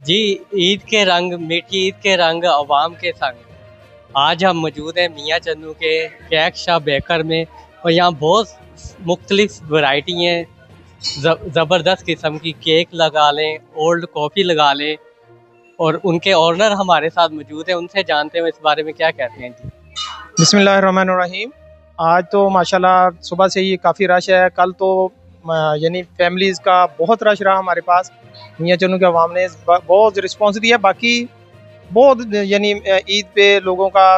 जी, ईद के रंग, मीठी ईद के रंग अवाम के संग। आज हम मौजूद हैं मियाँ चन्नू के केक शाह बेकर में, और यहाँ बहुत मुख्तलिफ वैरायटी हैं। ज़बरदस्त किस्म की केक लगा लें, ओल्ड कॉफ़ी लगा लें, और उनके ऑनर हमारे साथ मौजूद हैं। उनसे जानते हैं इस बारे में क्या कहते हैं। जी, बिस्मिल्लाहिर्रहमानिर्रहीम। आज तो माशाल्लाह सुबह से ही काफ़ी रश है। कल तो यानी फैमिलीज़ का बहुत रश रहा हमारे पास। मियाँ चन्नू के अवाम ने बहुत रिस्पॉन्स दिया। बाकी बहुत यानी ईद पे लोगों का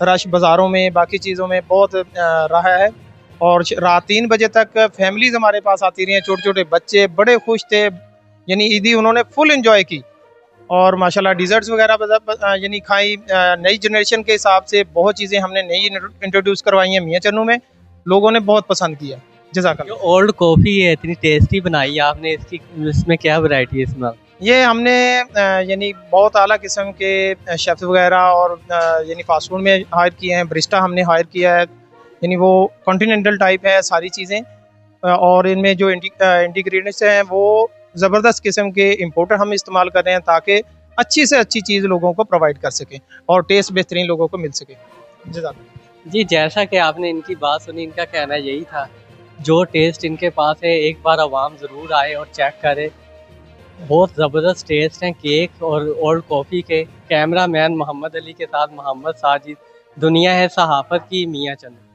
रश बाज़ारों में बाकी चीज़ों में बहुत रहा है। और रात 3 बजे तक फैमिलीज़ हमारे पास आती रही हैं। छोटे छोटे बच्चे बड़े खुश थे, यानी ईदी उन्होंने फुल इंजॉय की। और माशाल्लाह डिज़र्ट्स वगैरह यानी खाई। नई जनरेशन के हिसाब से बहुत चीज़ें हमने नई इंट्रोड्यूस करवाई हैं मियाँ चन्नू में। लोगों ने बहुत पसंद किया। जो जज़ाकल्लाह। ओल्ड कॉफ़ी है इतनी टेस्टी बनाई है आपने, इसमें क्या वैरायटी है इसमें? ये हमने यानी बहुत आला किस्म के शेफ़्स वगैरह और यानी फ़ास्ट फूड में हायर किए हैं। बरिस्टा हमने हायर किया है, यानी वो कॉन्टिनेंटल टाइप है सारी चीज़ें। और इनमें जो इंटीग्रेडिएंट्स हैं वो ज़बरदस्त किस्म के इम्पोर्टर हम इस्तेमाल कर रहे हैं, ताकि अच्छी से अच्छी चीज़ लोगों को प्रोवाइड कर सकें और टेस्ट बेहतरीन लोगों को मिल सके। जज़ाकल्लाह। जी, जैसा कि आपने इनकी बात सुनी, इनका कहना यही था, जो टेस्ट इनके पास है एक बार आवाम ज़रूर आए और चेक करे। बहुत ज़बरदस्त टेस्ट हैं केक और ओल्ड कॉफ़ी के। कैमरा मैन मोहम्मद अली के साथ मोहम्मद साजिद। दुनिया है सहाफ़त की, मियाँ चन्नू।